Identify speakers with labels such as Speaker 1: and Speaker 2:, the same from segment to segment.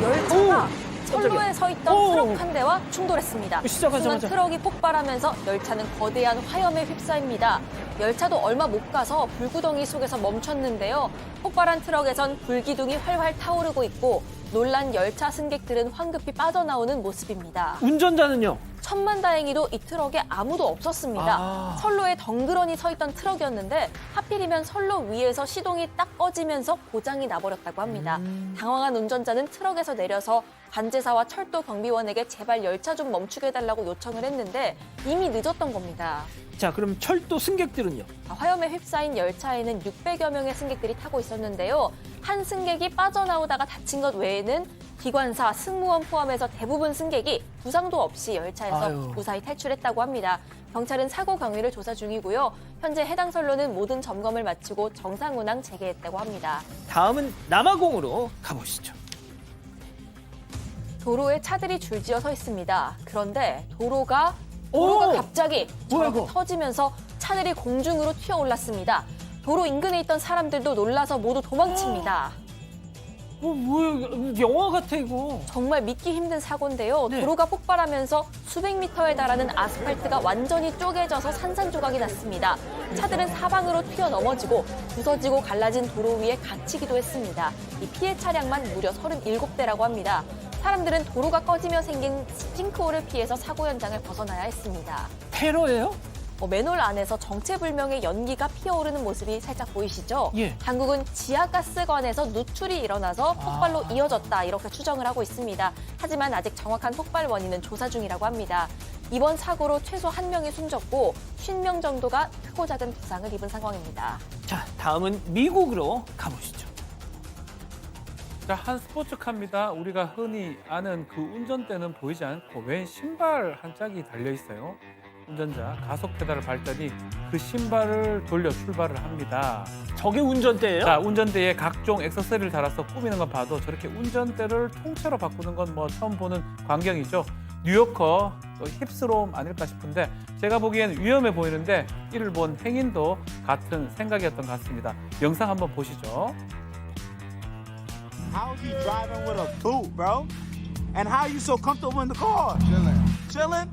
Speaker 1: 열차가
Speaker 2: 깜짝이야.
Speaker 1: 선로에 서 있던
Speaker 2: 오.
Speaker 1: 트럭 한 대와 충돌했습니다.
Speaker 2: 시작하자마자.
Speaker 1: 순간 트럭이 폭발하면서 열차는 거대한 화염에 휩싸입니다. 열차도 얼마 못 가서 불구덩이 속에서 멈췄는데요. 폭발한 트럭에선 불기둥이 활활 타오르고 있고 놀란 열차 승객들은 황급히 빠져나오는 모습입니다.
Speaker 2: 운전자는요?
Speaker 1: 천만다행히도 이 트럭에 아무도 없었습니다. 선로에 덩그러니 서 있던 트럭이었는데 하필이면 선로 위에서 시동이 딱 꺼지면서 고장이 나버렸다고 합니다. 당황한 운전자는 트럭에서 내려서 관제사와 철도 경비원에게 제발 열차 좀 멈추게 해달라고 요청을 했는데 이미 늦었던 겁니다.
Speaker 2: 자, 그럼 철도 승객들은요?
Speaker 1: 화염에 휩싸인 열차에는 600여 명의 승객들이 타고 있었는데요. 한 승객이 빠져나오다가 다친 것 외에는 기관사, 승무원 포함해서 대부분 승객이 부상도 없이 열차에서
Speaker 2: 아유.
Speaker 1: 무사히 탈출했다고 합니다. 경찰은 사고 경위를 조사 중이고요. 현재 해당 선로는 모든 점검을 마치고 정상 운항 재개했다고 합니다.
Speaker 2: 다음은 남아공으로 가보시죠.
Speaker 1: 도로에 차들이 줄지어 서 있습니다. 그런데 도로가
Speaker 2: 오!
Speaker 1: 갑자기
Speaker 2: 뭐야,
Speaker 1: 저렇게
Speaker 2: 이거?
Speaker 1: 터지면서 차들이 공중으로 튀어올랐습니다. 도로 인근에 있던 사람들도 놀라서 모두 도망칩니다.
Speaker 2: 뭐야, 영화 같아, 이거.
Speaker 1: 정말 믿기 힘든 사고인데요.
Speaker 2: 네.
Speaker 1: 도로가 폭발하면서 수백 미터에 달하는 아스팔트가 완전히 쪼개져서 산산조각이 났습니다. 차들은 사방으로 튀어 넘어지고 부서지고 갈라진 도로 위에 갇히기도 했습니다. 이 피해 차량만 무려 37대라고 합니다. 사람들은 도로가 꺼지며 생긴 싱크홀을 피해서 사고 현장을 벗어나야 했습니다.
Speaker 2: 테러예요?
Speaker 1: 맨홀 안에서 정체불명의 연기가 피어오르는 모습이 살짝 보이시죠?
Speaker 2: 예.
Speaker 1: 당국은 지하가스관에서 누출이 일어나서 폭발로 이어졌다 이렇게 추정을 하고 있습니다. 하지만 아직 정확한 폭발 원인은 조사 중이라고 합니다. 이번 사고로 최소 1명이 숨졌고 50명 정도가 크고 작은 부상을 입은 상황입니다.
Speaker 2: 자, 다음은 미국으로 가보시죠.
Speaker 3: 자, 한 스포츠카입니다. 우리가 흔히 아는 그 운전대는 보이지 않고 왼 신발 한 짝이 달려 있어요. 운전자 가속 페달을 밟더니 그 신발을 돌려 출발을 합니다.
Speaker 2: 저게 운전대예요?
Speaker 3: 자, 운전대에 각종 액세서리를 달아서 꾸미는 건 봐도 저렇게 운전대를 통째로 바꾸는 건 뭐 처음 보는 광경이죠. 뉴요커 힙스롬 아닐까 싶은데 제가 보기엔 위험해 보이는데 이를 본 행인도 같은 생각이었던 것 같습니다. 영상 한번 보시죠.
Speaker 4: How is he driving with a boot, bro? And how you so comfortable in the car? Chilling?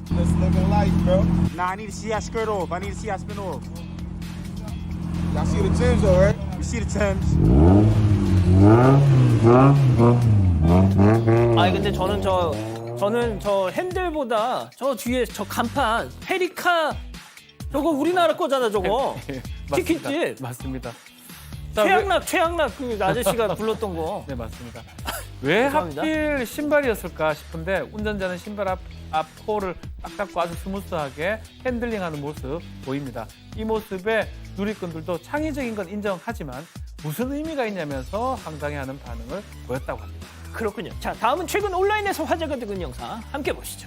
Speaker 5: Just living life, bro.
Speaker 4: Nah, I need to see that skirt off. I need to see that spin off.
Speaker 5: Y'all see the Timbs, though, right?
Speaker 4: You see the Timbs?
Speaker 2: 아니, 근데 저는 저 핸들보다 저 뒤에 저 간판, 페리카, 저거 우리나라 거잖아, 저거. 치킨집.
Speaker 3: 맞습니다.
Speaker 2: 최양락 그 아저씨가 불렀던 거.
Speaker 3: 네, 맞습니다. 왜
Speaker 2: 죄송합니다.
Speaker 3: 하필 신발이었을까 싶은데 운전자는 신발 앞 코어를 딱 잡고 아주 스무스하게 핸들링하는 모습 보입니다. 이 모습에 누리꾼들도 창의적인 건 인정하지만 무슨 의미가 있냐면서 황당해하는 반응을 보였다고 합니다.
Speaker 2: 그렇군요. 자, 다음은 최근 온라인에서 화제가 되는 영상 함께 보시죠.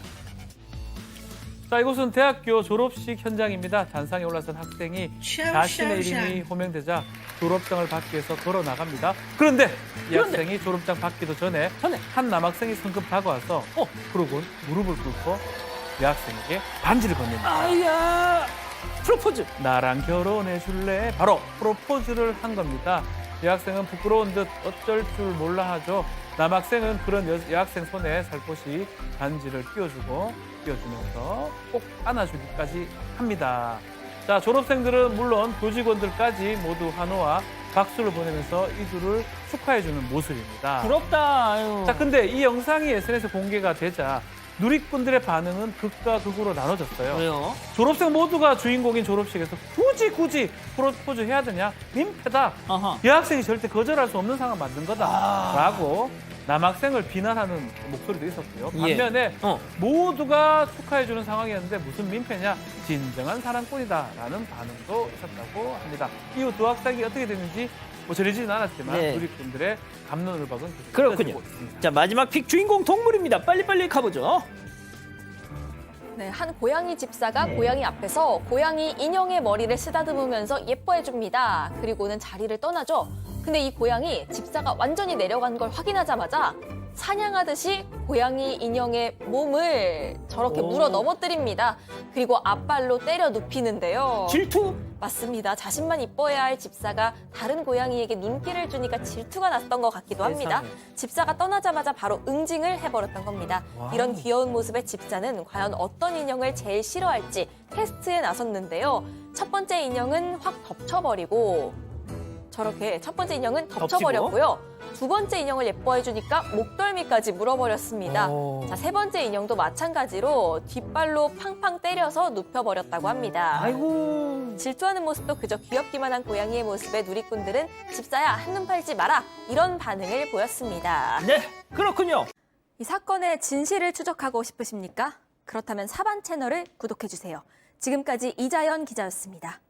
Speaker 3: 자, 이곳은 대학교 졸업식 현장입니다. 단상에 올라선 학생이 자신의 이름이 호명되자 졸업장을 받기 위해서 걸어 나갑니다. 그런데 이 학생이 졸업장 받기도 전에 한 남학생이 성급 다가와서 그러곤 무릎을 꿇고 이 학생에게 반지를 건넵니다.
Speaker 2: 아야, 프로포즈.
Speaker 3: 나랑 결혼해 줄래? 바로 프로포즈를 한 겁니다. 여학생은 부끄러운 듯 어쩔 줄 몰라 하죠. 남학생은 그런 여학생 손에 살포시 반지를 끼워주면서 꼭 안아주기까지 합니다. 자, 졸업생들은 물론 교직원들까지 모두 환호와 박수를 보내면서 이 둘을 축하해주는 모습입니다.
Speaker 2: 부럽다. 아유.
Speaker 3: 자, 근데 이 영상이 SNS에 공개가 되자 누리꾼들의 반응은 극과 극으로 나눠졌어요.
Speaker 2: 왜요?
Speaker 3: 졸업생 모두가 주인공인 졸업식에서 굳이 프로포즈 해야 되냐? 민폐다.
Speaker 2: 아하.
Speaker 3: 여학생이 절대 거절할 수 없는 상황 만든 거다. 라고 남학생을 비난하는 목소리도 있었고요.
Speaker 2: 예.
Speaker 3: 반면에 모두가 축하해주는 상황이었는데 무슨 민폐냐? 진정한 사랑꾼이다. 라는 반응도 있었다고 합니다. 이후 두 학생이 어떻게 됐는지 전해지진 않았지만
Speaker 2: 네.
Speaker 3: 누리꾼들의 감론을박은 계속
Speaker 2: 그렇군요.
Speaker 3: 이어지고 있습니다.
Speaker 2: 자, 마지막 픽 주인공 동물입니다. 빨리빨리 가보죠.
Speaker 1: 네, 한 고양이 집사가 고양이 앞에서 고양이 인형의 머리를 쓰다듬으면서 예뻐해줍니다. 그리고는 자리를 떠나죠. 근데 이 고양이 집사가 완전히 내려간 걸 확인하자마자 사냥하듯이 고양이 인형의 몸을 저렇게 물어 넘어뜨립니다. 그리고 앞발로 때려 눕히는데요.
Speaker 2: 질투?
Speaker 1: 맞습니다. 자신만 이뻐해야 할 집사가 다른 고양이에게 눈길을 주니까 질투가 났던 것 같기도 합니다.
Speaker 2: 세상에.
Speaker 1: 집사가 떠나자마자 바로 응징을 해버렸던 겁니다. 이런 귀여운 모습의 집사는 과연 어떤 인형을 제일 싫어할지 테스트에 나섰는데요. 첫 번째 인형은 확 덮쳐버리고 저렇게 첫 번째 인형은 덮쳐버렸고요. 두 번째 인형을 예뻐해주니까 목덜미까지 물어버렸습니다.
Speaker 2: 오.
Speaker 1: 자, 세 번째 인형도 마찬가지로 뒷발로 팡팡 때려서 눕혀버렸다고 합니다.
Speaker 2: 아이고.
Speaker 1: 질투하는 모습도 그저 귀엽기만 한 고양이의 모습에 누리꾼들은 집사야 한눈 팔지 마라 이런 반응을 보였습니다.
Speaker 2: 네, 그렇군요.
Speaker 1: 이 사건의 진실을 추적하고 싶으십니까? 그렇다면 사반 채널을 구독해주세요. 지금까지 이자연 기자였습니다.